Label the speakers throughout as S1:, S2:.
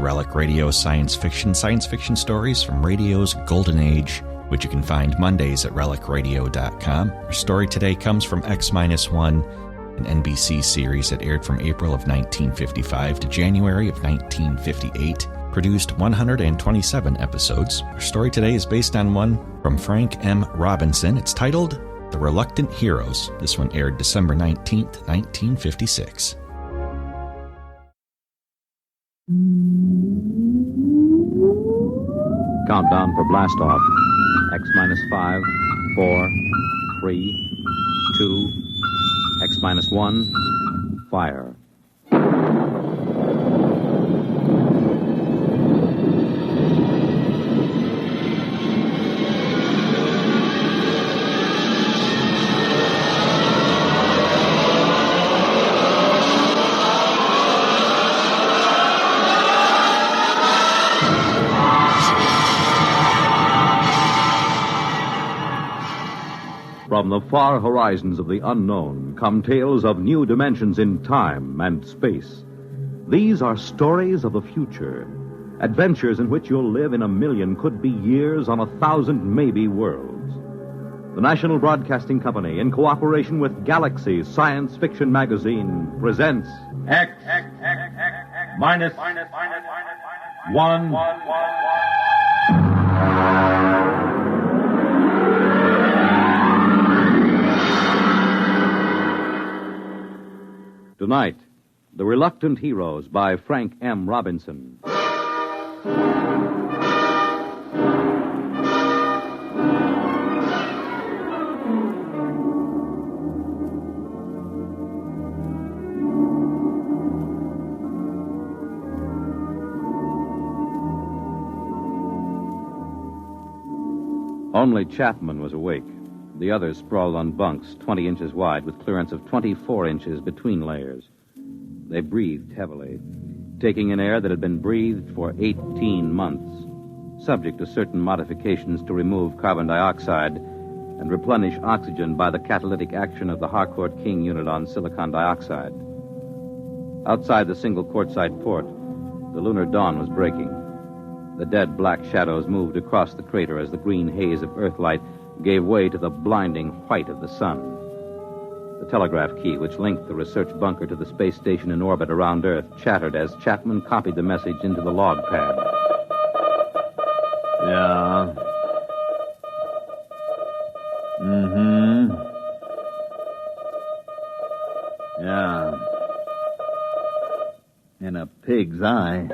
S1: Relic Radio Science Fiction stories from radio's golden age, which you can find Mondays at relicradio.com. Our story today comes from X-1, an NBC series that aired from April of 1955 to January of 1958, produced 127 episodes. Our story today is based on one from Frank M. Robinson. It's titled The Reluctant Heroes. This one aired December 19th, 1956.
S2: Countdown for blast off. X-5, 4, 3, 2, X-1, fire. From the far horizons of the unknown come tales of new dimensions in time and space. These are stories of the future, adventures in which you'll live in a million, could be years, on 1,000 maybe worlds. The National Broadcasting Company, in cooperation with Galaxy Science Fiction magazine, presents
S3: X minus 1.
S2: Tonight, The Reluctant Heroes by Frank M. Robinson. Only Chapman was awake. The others sprawled on bunks 20 inches wide with clearance of 24 inches between layers. They breathed heavily, taking in air that had been breathed for 18 months, subject to certain modifications to remove carbon dioxide and replenish oxygen by the catalytic action of the Harcourt King unit on silicon dioxide. Outside the single quartzite port, the lunar dawn was breaking. The dead black shadows moved across the crater as the green haze of Earthlight gave way to the blinding white of the sun. The telegraph key, which linked the research bunker to the space station in orbit around Earth, chattered as Chapman copied the message into the log pad.
S4: Yeah. Mm-hmm. Yeah. In a pig's eye.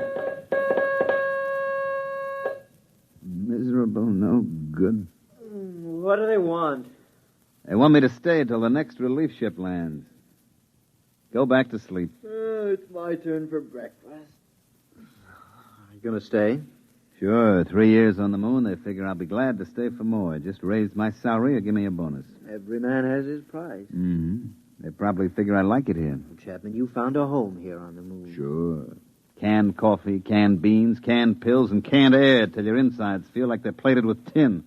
S4: Miserable, no good.
S5: What do they want?
S4: They want me to stay till the next relief ship lands. Go back to sleep.
S5: It's my turn for breakfast. Are you going to stay?
S4: Sure. 3 years on the moon, they figure I'll be glad to stay for more. Just raise my salary or give me a bonus.
S5: Every man has his price.
S4: Mm-hmm. They probably figure I like it here.
S5: Chapman, you found a home here on the moon.
S4: Sure. Canned coffee, canned beans, canned pills, and canned air till your insides feel like they're plated with tin.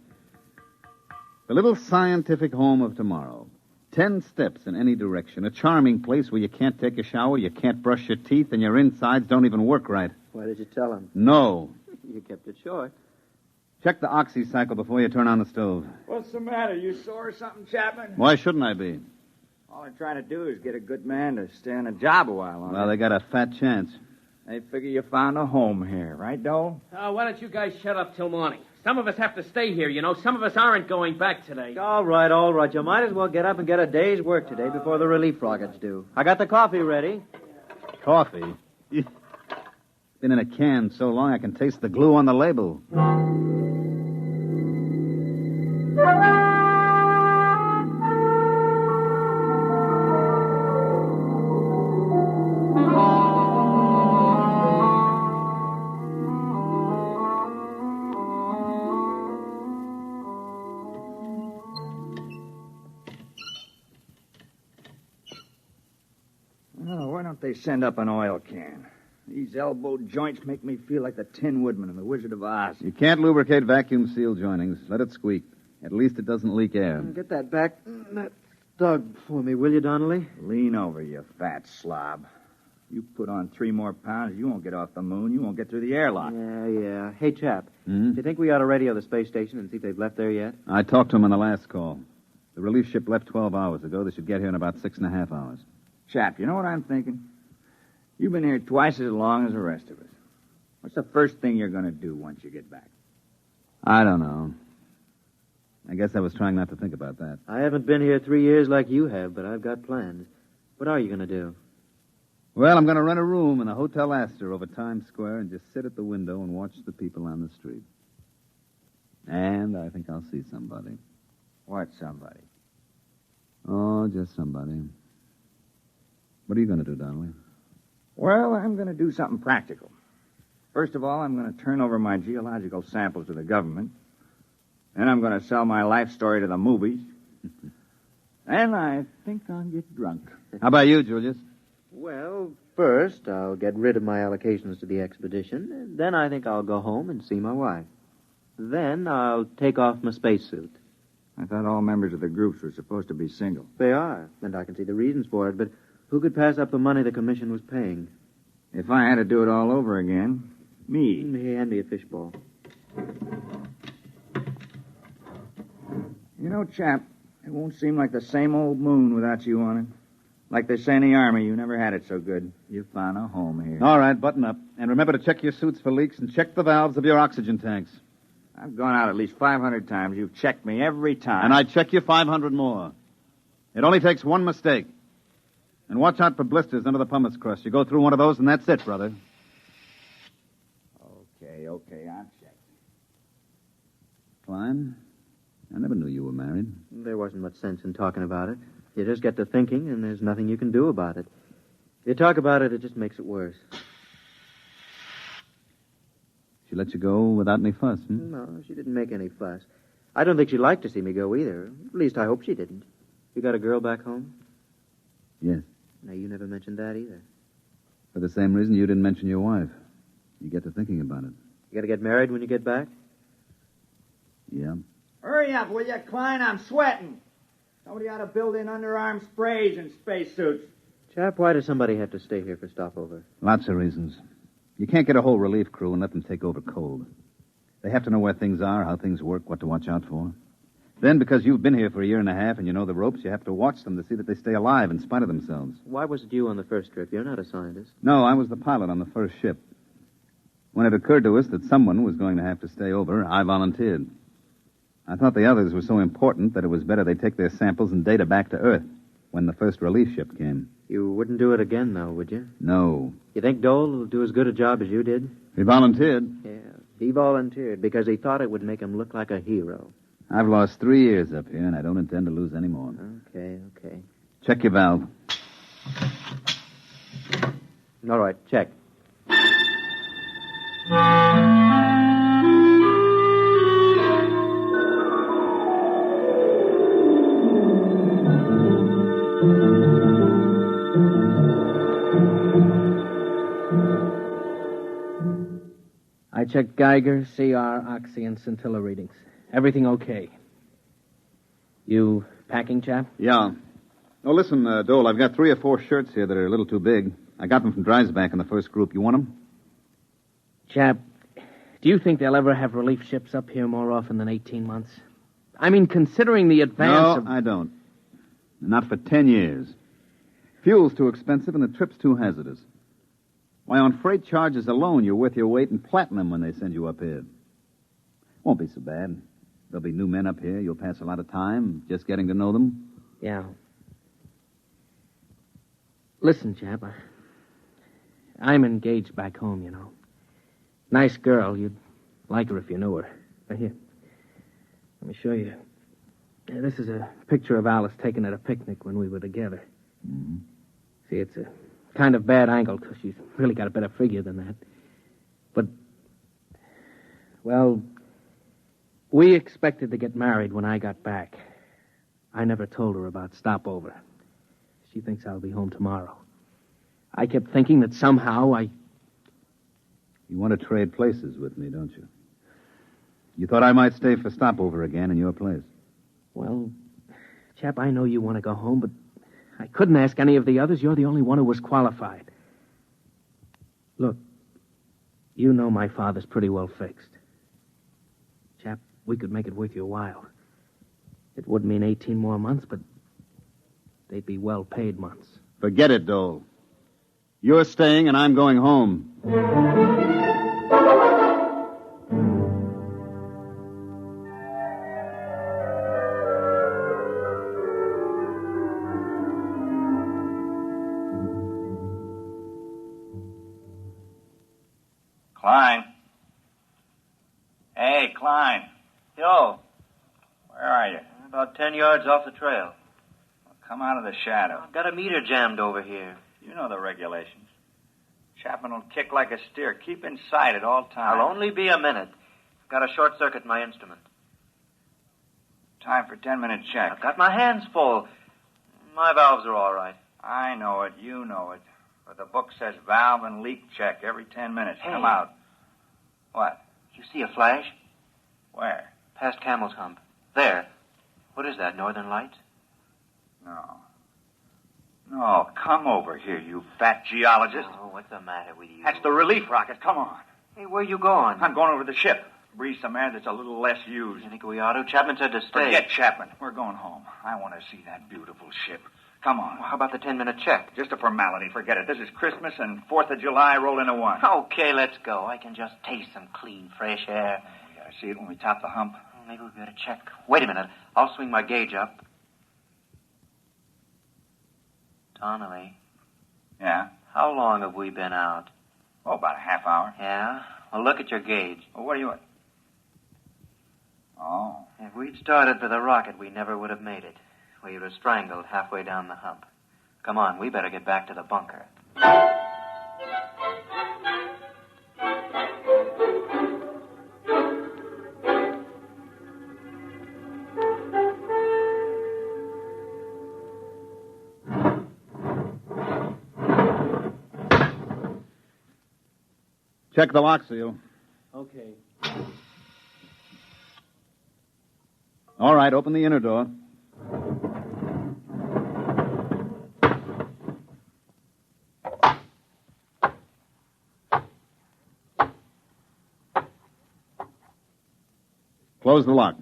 S4: The little scientific home of tomorrow. 10 steps in any direction. A charming place where you can't take a shower, you can't brush your teeth, and your insides don't even work right.
S5: Why did you tell him?
S4: No.
S5: You kept it short.
S4: Check the oxy cycle before you turn on the stove.
S6: What's the matter? You sore or something, Chapman?
S4: Why shouldn't I be?
S6: All I'm trying to do is get a good man to stay on the job a while longer.
S4: Well, they got a fat chance.
S6: They figure you found a home here, right, Dole?
S7: Why don't you guys shut up till morning? Some of us have to stay here, you know. Some of us aren't going back today.
S5: All right. You might as well get up and get a day's work today before the relief rockets do. I got the coffee ready.
S4: Coffee? Been in a can so long I can taste the glue on the label.
S6: Why don't they send up an oil can? These elbow joints make me feel like the Tin Woodman in The Wizard of Oz.
S4: You can't lubricate vacuum seal joinings. Let it squeak. At least it doesn't leak air.
S5: Get that back, that Doug, for me, will you, Donnelly?
S6: Lean over, you fat slob. You put on 3 more pounds, you won't get off the moon. You won't get through the airlock.
S5: Yeah. Hey, chap,
S4: Hmm?
S5: do you think we ought to radio the space station and see if they've left there yet?
S4: I talked to him on the last call. The relief ship left 12 hours ago. They should get here in about 6.5 hours.
S6: Chap, you know what I'm thinking? You've been here twice as long as the rest of us. What's the first thing you're going to do once you get back?
S4: I don't know. I guess I was trying not to think about that.
S5: I haven't been here 3 years like you have, but I've got plans. What are you going to do?
S4: Well, I'm going to rent a room in a Hotel Astor over Times Square and just sit at the window and watch the people on the street. And I think I'll see somebody.
S6: What somebody?
S4: Oh, just somebody. What are you going to do, Donnelly?
S6: Well, I'm going to do something practical. First of all, I'm going to turn over my geological samples to the government. Then I'm going to sell my life story to the movies. And I think I'll get drunk.
S4: How about you, Julius?
S5: Well, first, I'll get rid of my allocations to the expedition, and then I think I'll go home and see my wife. Then I'll take off my spacesuit.
S6: I thought all members of the groups were supposed to be single.
S5: They are, and I can see the reasons for it, but who could pass up the money the commission was paying?
S6: If I had to do it all over again, me.
S5: Hand me a fishbowl.
S6: You know, chap, it won't seem like the same old moon without you on it. Like they say in the Army, you never had it so good. You found a home here.
S4: All right, button up. And remember to check your suits for leaks and check the valves of your oxygen tanks.
S6: I've gone out at least 500 times. You've checked me every time.
S4: And I check you 500 more. It only takes one mistake. And watch out for blisters under the pumice crust. You go through one of those, and that's it, brother.
S6: Okay, I'll check.
S4: Klein, I never knew you were married.
S5: There wasn't much sense in talking about it. You just get to thinking, and there's nothing you can do about it. If you talk about it, it just makes it worse.
S4: She let you go without any fuss,
S5: No, she didn't make any fuss. I don't think she'd like to see me go either. At least I hope she didn't. You got a girl back home?
S4: Yes.
S5: No, you never mentioned that either.
S4: For the same reason you didn't mention your wife. You get to thinking about it.
S5: You got to get married when you get back?
S4: Yeah.
S6: Hurry up, will you, Klein? I'm sweating. Somebody ought to build in underarm sprays and spacesuits.
S5: Chap, why does somebody have to stay here for stopover?
S4: Lots of reasons. You can't get a whole relief crew and let them take over cold. They have to know where things are, how things work, what to watch out for. Then, because you've been here for a year and a half and you know the ropes, you have to watch them to see that they stay alive in spite of themselves.
S5: Why was it you on the first trip? You're not a scientist.
S4: No, I was the pilot on the first ship. When it occurred to us that someone was going to have to stay over, I volunteered. I thought the others were so important that it was better they take their samples and data back to Earth when the first relief ship came.
S5: You wouldn't do it again, though, would you?
S4: No.
S5: You think Dole will do as good a job as you did?
S4: He volunteered.
S5: Yeah, he volunteered because he thought it would make him look like a hero.
S4: I've lost 3 years up here, and I don't intend to lose any more.
S5: Okay.
S4: Check your valve.
S5: All right, check.
S7: I checked Geiger, CR, Oxy, and scintilla readings. Everything okay. You packing, chap?
S4: Yeah. Oh, listen, Dole, I've got 3 or 4 shirts here that are a little too big. I got them from Dreisbach in the first group. You want them?
S7: Chap, do you think they'll ever have relief ships up here more often than 18 months? I mean, considering the advance of...
S4: No, I don't. Not for 10 years. Fuel's too expensive and the trip's too hazardous. Why, on freight charges alone, you're worth your weight in platinum when they send you up here. Won't be so bad. There'll be new men up here. You'll pass a lot of time just getting to know them.
S7: Yeah. Listen, chap, I'm engaged back home, you know. Nice girl. You'd like her if you knew her. Here, let me show you. This is a picture of Alice taken at a picnic when we were together.
S4: Mm-hmm.
S7: See, it's a kind of bad angle because she's really got a better figure than that. But, well, we expected to get married when I got back. I never told her about stopover. She thinks I'll be home tomorrow. I kept thinking that somehow
S4: You want to trade places with me, don't you? You thought I might stay for stopover again in your place.
S7: Well, chap, I know you want to go home, but I couldn't ask any of the others. You're the only one who was qualified. Look, you know my father's pretty well fixed. Chap, we could make it worth your while. It would mean 18 more months, but they'd be well-paid months.
S4: Forget it, Dole. You're staying and I'm going home.
S6: Klein. Hey, Klein.
S5: Yo,
S6: Where are you?
S5: about 10 yards off the trail.
S6: Come out of the shadow.
S5: I've got a meter jammed over here.
S6: You know the regulations. Chapman will kick like a steer. Keep inside at all times.
S5: I'll only be a minute. I've got a short circuit in my instrument.
S6: Time for 10-minute check.
S5: I've got my hands full. My valves are all right.
S6: I know it. You know it. But the book says valve and leak check every 10 minutes.
S5: Hey.
S6: Come out. What?
S5: You see a flash?
S6: Where?
S5: Past Camel's Hump. There. What is that, Northern Lights?
S6: No. No, come over here, you fat geologist.
S5: Oh, what's the matter with you?
S6: That's the relief rocket. Come on.
S5: Hey, where you going?
S6: I'm going over to the ship. Breathe some air that's a little less used.
S5: You think we ought to? Chapman said to stay.
S6: Forget Chapman. We're going home. I want to see that beautiful ship. Come on.
S5: Well, how about the 10-minute check?
S6: Just a formality. Forget it. This is Christmas and 4th of July roll into one.
S5: Okay, let's go. I can just taste some clean, fresh air.
S6: We gotta see it when we top the hump.
S5: Well, maybe we better check. Wait a minute. I'll swing my gauge up. Donnelly,
S6: Yeah?
S5: how long have we been out?
S6: Oh, about a half hour.
S5: Yeah? Well, look at your gauge.
S6: Well, what do you... Oh.
S5: If we'd started for the rocket, we never would have made it. We would have strangled halfway down the hump. Come on, we better get back to the bunker.
S4: Check the lock seal.
S7: Okay.
S4: All right, open the inner door. Close the lock.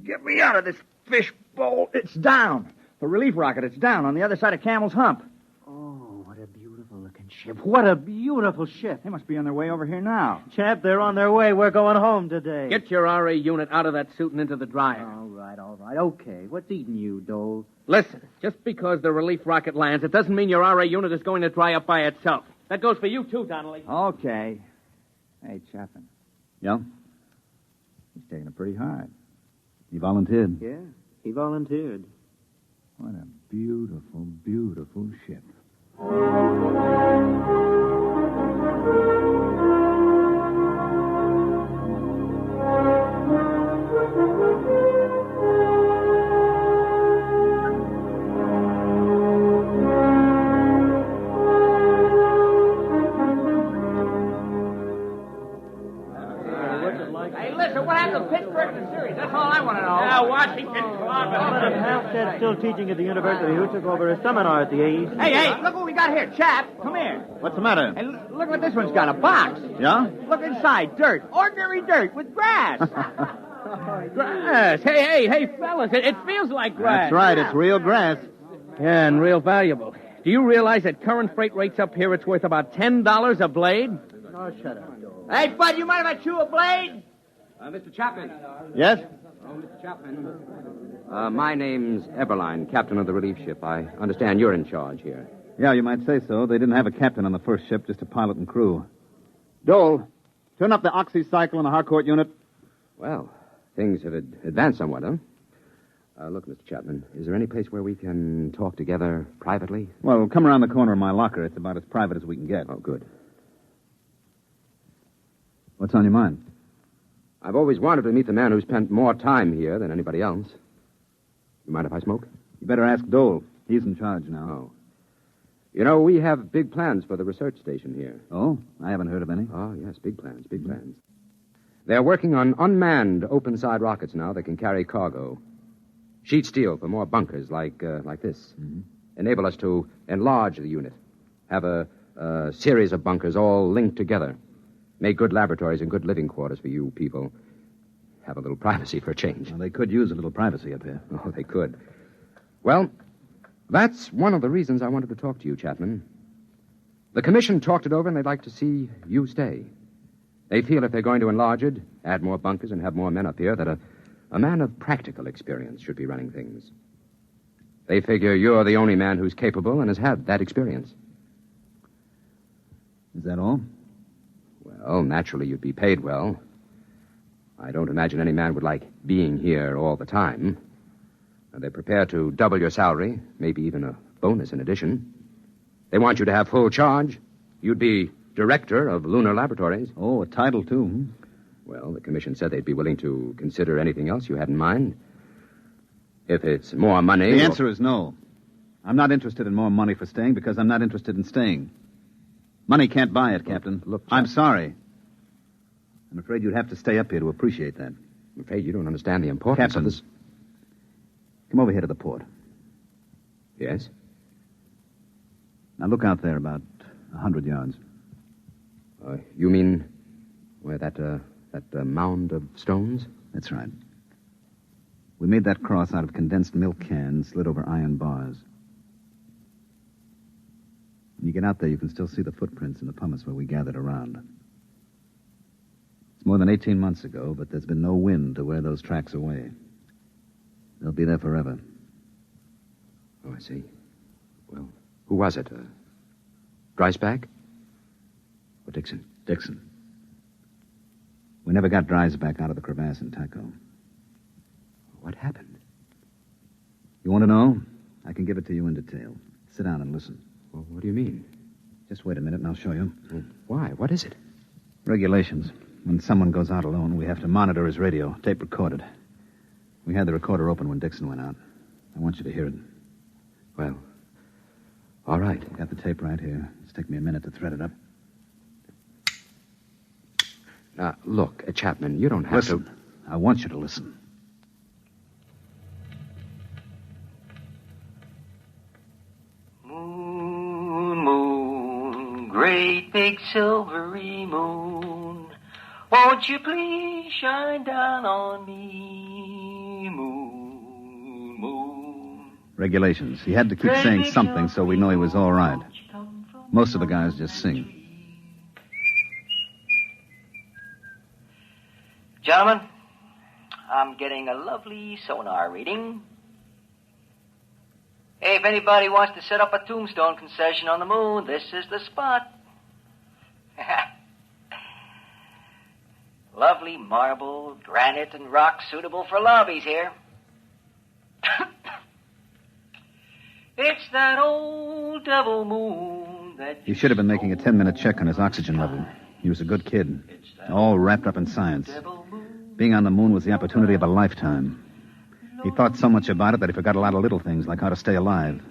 S6: Get me out of this fish bowl. It's down. The relief rocket, it's down on the other side of Camel's Hump.
S5: Oh, what a beautiful-looking ship. What a beautiful ship.
S6: They must be on their way over here now.
S5: Chap, they're on their way. We're going home today.
S7: Get your RA unit out of that suit and into the dryer.
S5: All right. Okay. What's eating you, Dole?
S7: Listen, just because the relief rocket lands, it doesn't mean your RA unit is going to dry up by itself. That goes for you, too, Donnelly.
S6: Okay. Hey, Chapman,
S4: Yeah?
S6: he's taking it pretty hard.
S4: He volunteered.
S5: Yeah, he volunteered.
S6: What a beautiful, beautiful ship.
S7: Hey, listen, what happened to Pittsburgh in the series? That's all I want to know. Yeah, Washington clogging.
S5: Halstead's still teaching at the university. Who took over a seminar at the East?
S7: Hey, look what we got here. Chap, come here.
S4: What's the matter?
S7: Hey, look what this one's got, a box.
S4: Yeah?
S7: Look inside, dirt. Ordinary dirt with grass. Grass. Hey, fellas, it feels like grass.
S4: That's right, it's real grass.
S7: Yeah, and real valuable. Do you realize at current freight rates up here, it's worth about $10 a blade?
S5: Oh, shut up, Dole.
S7: Hey, bud, you mind if I chew a blade?
S8: Mr. Chapman.
S4: Yes?
S8: Oh, Mr. Chapman. My name's Eberline, captain of the relief ship. I understand you're in charge here.
S4: Yeah, you might say so. They didn't have a captain on the first ship, just a pilot and crew. Dole, turn up the oxycycle in the Harcourt unit.
S8: Well, things have advanced somewhat, huh? Look, Mr. Chapman, is there any place where we can talk together privately?
S4: Well, come around the corner of my locker. It's about as private as we can get.
S8: Oh, good.
S4: What's on your mind?
S8: I've always wanted to meet the man who spent more time here than anybody else. You mind if I smoke?
S4: You better ask Dole. He's in charge now.
S8: Oh. You know, we have big plans for the research station here.
S4: Oh? I haven't heard of any.
S8: Oh, yes, big plans, big plans. They're working on unmanned open-side rockets now that can carry cargo. Sheet steel for more bunkers like this.
S4: Mm-hmm.
S8: enable us to enlarge the unit, have a series of bunkers all linked together, make good laboratories and good living quarters for you people. Have a little privacy for a change.
S4: Well, they could use a little privacy up here.
S8: Oh, they could. Well, that's one of the reasons I wanted to talk to you, Chapman. The commission talked it over, and they'd like to see you stay. They feel if they're going to enlarge it, add more bunkers, and have more men up here, that a man of practical experience should be running things. They figure you're the only man who's capable and has had that experience.
S4: Is that all?
S8: Well, naturally, you'd be paid well. I don't imagine any man would like being here all the time. They're prepared to double your salary, maybe even a bonus in addition. They want you to have full charge. You'd be director of lunar laboratories.
S4: Oh, a title, too. Hmm?
S8: Well, the commission said they'd be willing to consider anything else you had in mind. If it's more money...
S4: The answer is no. I'm not interested in more money for staying because I'm not interested in staying. Money can't buy it, Captain.
S8: Look,
S4: I'm sorry. I'm afraid you'd have to stay up here to appreciate that.
S8: I'm afraid you don't understand the importance
S4: Captain,
S8: of this.
S4: Come over here to the port.
S8: Yes?
S4: Now look out there about 100 yards.
S8: You mean where that mound of stones?
S4: That's right. We made that cross out of condensed milk cans slid over iron bars. When you get out there, you can still see the footprints in the pumice where we gathered around. It's more than 18 months ago, but there's been no wind to wear those tracks away. They'll be there forever.
S8: Oh, I see. Well, who was it? Dreisbach? Or Dixon?
S4: Dixon. We never got Dreisbach out of the crevasse in Taco.
S8: What happened?
S4: You want to know? I can give it to you in detail. Sit down and listen.
S8: Well, what do you mean?
S4: Just wait a minute and I'll show you.
S8: Why? What is it?
S4: Regulations. When someone goes out alone, we have to monitor his radio, tape recorded. We had the recorder open when Dixon went out. I want you to hear it.
S8: Well, all right.
S4: I got the tape right here. It's taken me a minute to thread it up.
S8: Now, look, Chapman, you don't have
S4: to... I want you to listen.
S9: Moon, moon, great big silvery moon, won't you please shine down on me, moon, moon.
S4: Regulations. He had to keep saying something so we know he was all right. Most of the guys just sing.
S9: Gentlemen, I'm getting a lovely sonar reading. Hey, if anybody wants to set up a tombstone concession on the moon, this is the spot. Lovely marble, granite, and rock suitable for lobbies here. It's that old devil moon that...
S4: He should have been making a 10-minute check on his oxygen level. He was a good kid, all wrapped up in science. Being on the moon was the opportunity of a lifetime. He thought so much about it that he forgot a lot of little things, like how to stay alive.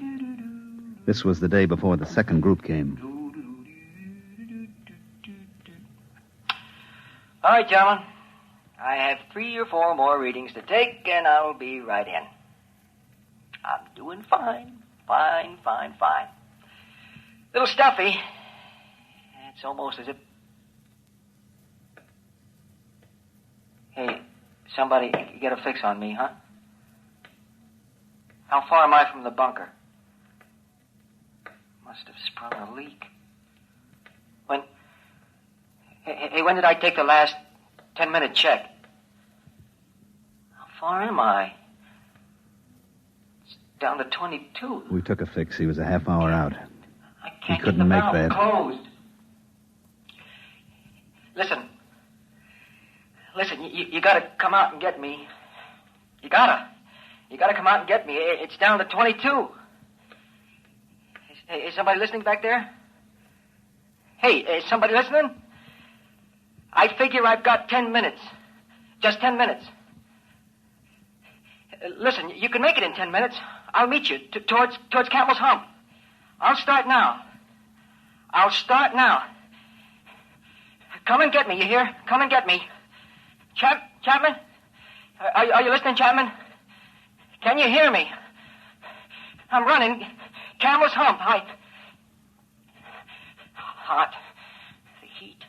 S4: This was the day before the second group came.
S9: All right, gentlemen. I have 3 or 4 more readings to take, and I'll be right in. I'm doing fine. Fine. Little stuffy. It's almost as if... Hey, somebody get a fix on me, huh? How far am I from the bunker? Must have sprung a leak. When did I take the last 10-minute check? How far am I? It's down to 22.
S4: We took a fix. He was a half hour out.
S9: I can't
S4: He couldn't
S9: get the
S4: make
S9: valve
S4: that.
S9: Closed. Listen, you gotta come out and get me. You gotta come out and get me. It's down to 22. Is somebody listening back there? Hey, is somebody listening? I figure I've got 10 minutes. Just 10 minutes. Listen, you can make it in 10 minutes. I'll meet you towards Campbell's Hump. I'll start now. Come and get me, you hear? Come and get me. Chapman? Are you listening, Chapman? Can you hear me? I'm running. Camel's Hump. Hot. The heat.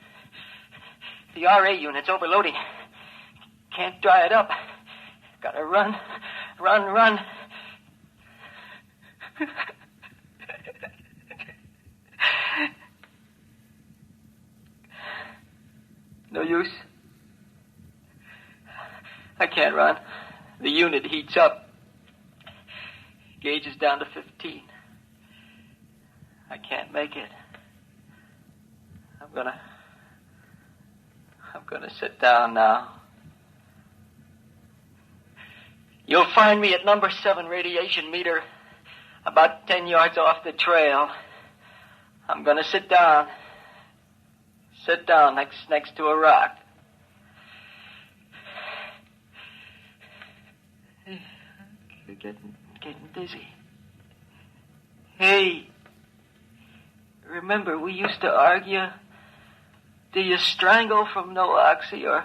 S9: The RA unit's overloading. Can't dry it up. Gotta run. No use. I can't run. The unit heats up. Gauge is down to 15. I can't make it. I'm gonna sit down now. You'll find me at number 7 radiation meter, about 10 yards off the trail. I'm gonna sit down. Sit down next to a rock. Getting dizzy. Hey, remember we used to argue? Do you strangle from no oxy or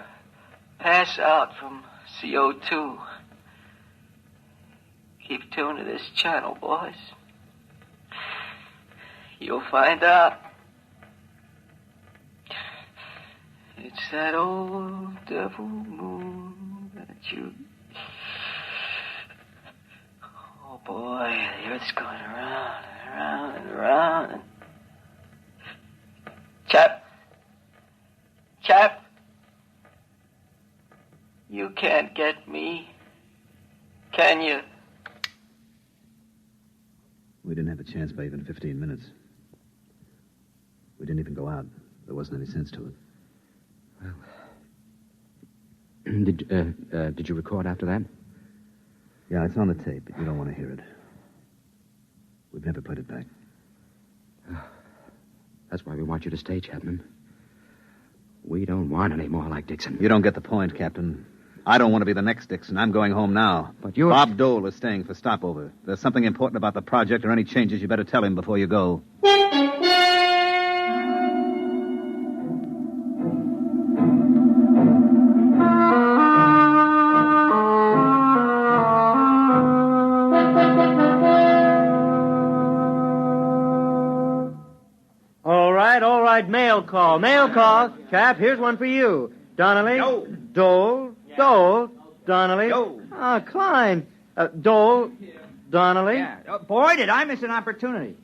S9: pass out from CO2? Keep tuned to this channel, boys. You'll find out. It's that old devil moon that you... Oh, boy, the Earth's going around and around and around. And... Chap, you can't get me, can you?
S4: We didn't have a chance by even 15 minutes. We didn't even go out. There wasn't any sense to it.
S8: Well, did you record after that?
S4: Yeah, it's on the tape, but you don't want to hear it. We've never played it back.
S8: That's why we want you to stay, Chapman. We don't want any more like Dixon.
S4: You don't get the point, Captain. I don't want to be the next Dixon. I'm going home now.
S8: But you're...
S4: Bob Dole is staying for stopover. If there's something important about the project or any changes, you better tell him before you go.
S5: All right, mail call. Chap, here's one for you. Donnelly.
S6: No.
S5: Dole. Donnelly.
S6: No.
S5: Klein. Dole. Donnelly.
S6: Yeah. Boy, did I miss an opportunity.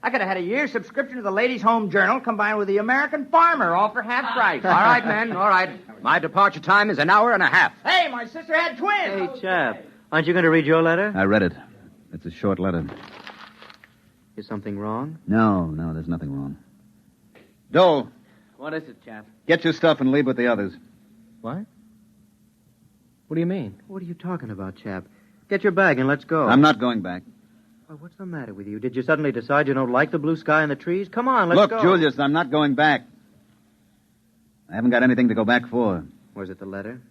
S6: I could have had a year's subscription to the Ladies' Home Journal combined with the American Farmer, all for half price.
S8: All right, men, all right. My departure time is an hour and a half.
S6: Hey, my sister had twins.
S5: Hey, chap, aren't you going to read your letter?
S4: I read it. It's a short letter.
S5: Is something wrong?
S4: No, there's nothing wrong. Dole,
S7: What is it, chap?
S4: get your stuff and leave with the others.
S7: What? What do you mean?
S5: What are you talking about, chap? Get your bag and let's go.
S4: I'm not going back.
S5: Oh, what's the matter with you? Did you suddenly decide you don't like the blue sky and the trees? Come on, let's
S4: Look,
S5: go.
S4: Julius, I'm not going back. I haven't got anything to go back for.
S5: Was it the letter?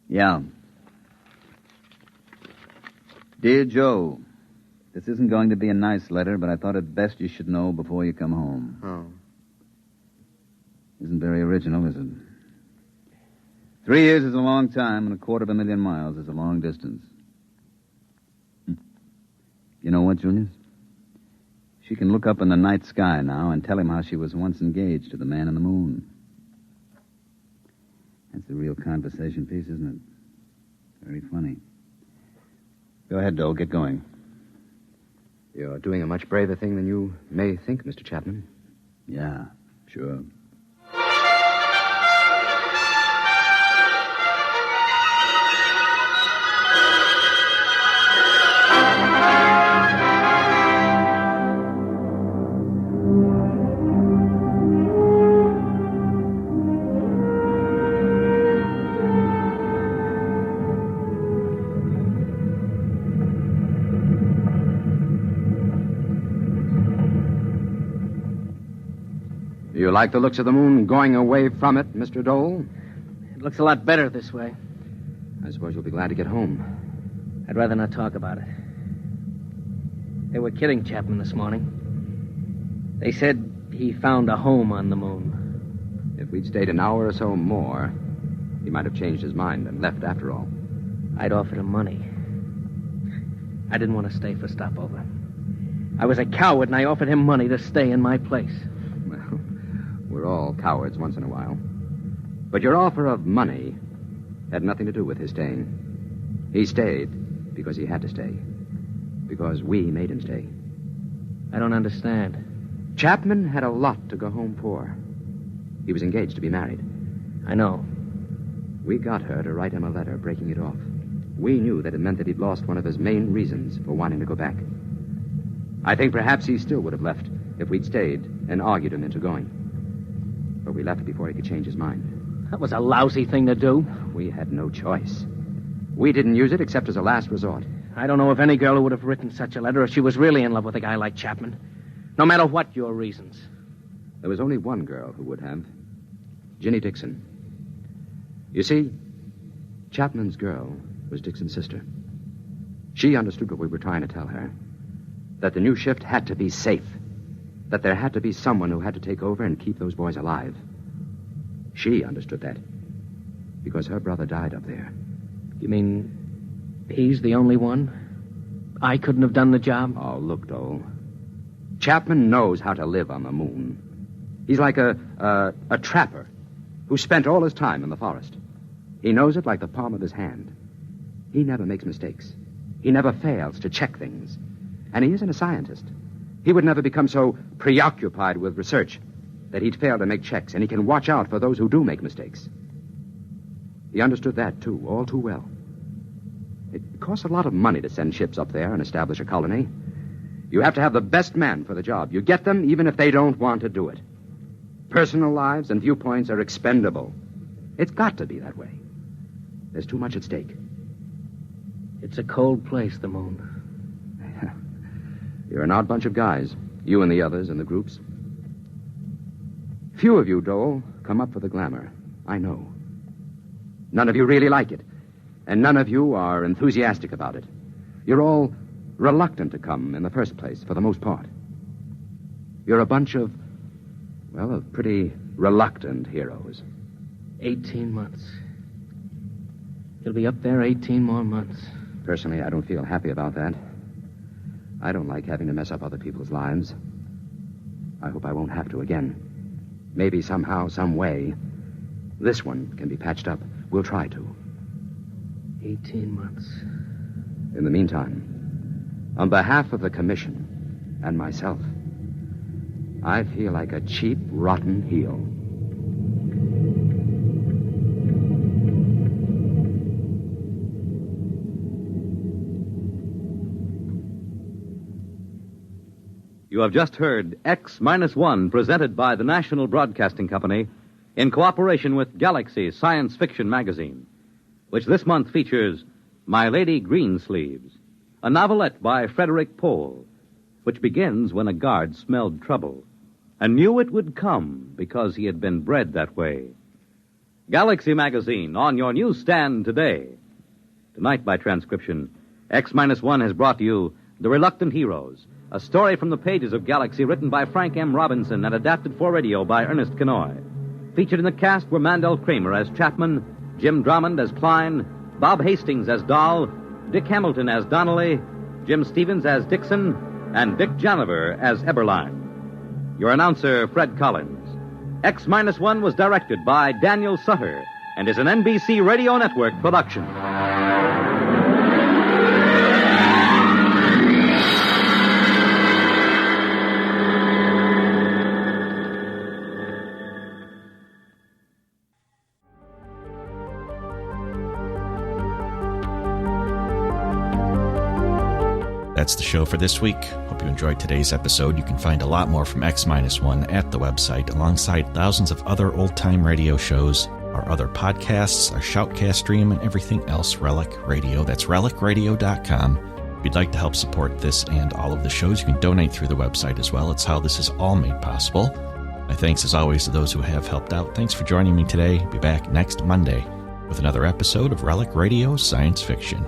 S4: Yeah. Dear Joe, this isn't going to be a nice letter, but I thought it best you should know before you come home.
S5: Oh.
S4: Isn't very original, is it? 3 years is a long time, and 250,000 miles is a long distance. You know what, Julius? She can look up in the night sky now and tell him how she was once engaged to the man in the moon. That's a real conversation piece, isn't it? Very funny. Go ahead, Dole. Get going.
S8: You're doing a much braver thing than you may think, Mr. Chapman.
S4: Yeah, sure.
S8: You like the looks of the moon going away from it, Mr. Dole?
S7: It looks a lot better this way.
S8: I suppose you'll be glad to get home.
S7: I'd rather not talk about it. They were kidding Chapman this morning. They said he found a home on the moon.
S8: If we'd stayed an hour or so more, he might have changed his mind and left after all.
S7: I'd offered him money. I didn't want to stay for stopover. I was a coward, and I offered him money to stay in my place.
S8: Well, we're all cowards once in a while. But your offer of money had nothing to do with his staying. He stayed because he had to stay. Because we made him stay.
S7: I don't understand.
S8: Chapman had a lot to go home for. He was engaged to be married.
S7: I know.
S8: We got her to write him a letter breaking it off. We knew that it meant that he'd lost one of his main reasons for wanting to go back. I think perhaps he still would have left if we'd stayed and argued him into going. But we left before he could change his mind.
S7: That was a lousy thing to do.
S8: We had no choice. We didn't use it except as a last resort.
S7: I don't know of any girl who would have written such a letter if she was really in love with a guy like Chapman. No matter what your reasons.
S8: There was only one girl who would have. Ginny Dixon. You see, Chapman's girl was Dixon's sister. She understood what we were trying to tell her. That the new shift had to be safe. That there had to be someone who had to take over and keep those boys alive. She understood that. Because her brother died up there.
S7: You mean he's the only one? I couldn't have done the job?
S8: Oh, look, Dole. Chapman knows how to live on the moon. He's like a trapper who spent all his time in the forest. He knows it like the palm of his hand. He never makes mistakes. He never fails to check things. And he isn't a scientist. He would never become so preoccupied with research that he'd fail to make checks, and he can watch out for those who do make mistakes. He understood that, too, all too well. It costs a lot of money to send ships up there and establish a colony. You have to have the best men for the job. You get them even if they don't want to do it. Personal lives and viewpoints are expendable. It's got to be that way. There's too much at stake.
S7: It's a cold place, the moon.
S8: You're an odd bunch of guys. You and the others in the groups. Few of you, Dole, come up for the glamour. I know. None of you really like it. And none of you are enthusiastic about it. You're all reluctant to come in the first place, for the most part. You're a bunch of pretty reluctant heroes.
S7: 18 months. He'll be up there 18 more months.
S8: Personally, I don't feel happy about that. I don't like having to mess up other people's lives. I hope I won't have to again. Maybe somehow, some way, this one can be patched up. We'll try to.
S7: 18 months.
S8: In the meantime, on behalf of the Commission and myself, I feel like a cheap, rotten heel.
S2: You have just heard X-1, presented by the National Broadcasting Company in cooperation with Galaxy Science Fiction magazine, which this month features My Lady Greensleeves, a novelette by Frederick Pohl, which begins when a guard smelled trouble and knew it would come because he had been bred that way. Galaxy magazine on your newsstand today. Tonight, by transcription, X-1 has brought you The Reluctant Heroes, a story from the pages of Galaxy written by Frank M. Robinson and adapted for radio by Ernest Kenoy. Featured in the cast were Mandel Kramer as Chapman, Jim Drummond as Klein, Bob Hastings as Dahl, Dick Hamilton as Donnelly, Jim Stevens as Dixon, and Dick Janiver as Eberlein. Your announcer, Fred Collins. X-1 was directed by Daniel Sutter and is an NBC Radio Network production.
S1: That's the show for this week. Hope you enjoyed today's episode. You can find a lot more from X-1 at the website, alongside thousands of other old-time radio shows, our other podcasts, our Shoutcast stream, and everything else Relic Radio. That's relicradio.com. If you'd like to help support this and all of the shows, you can donate through the website as well. It's how this is all made possible. My thanks, as always, to those who have helped out. Thanks for joining me today. Be back next Monday with another episode of Relic Radio Science Fiction.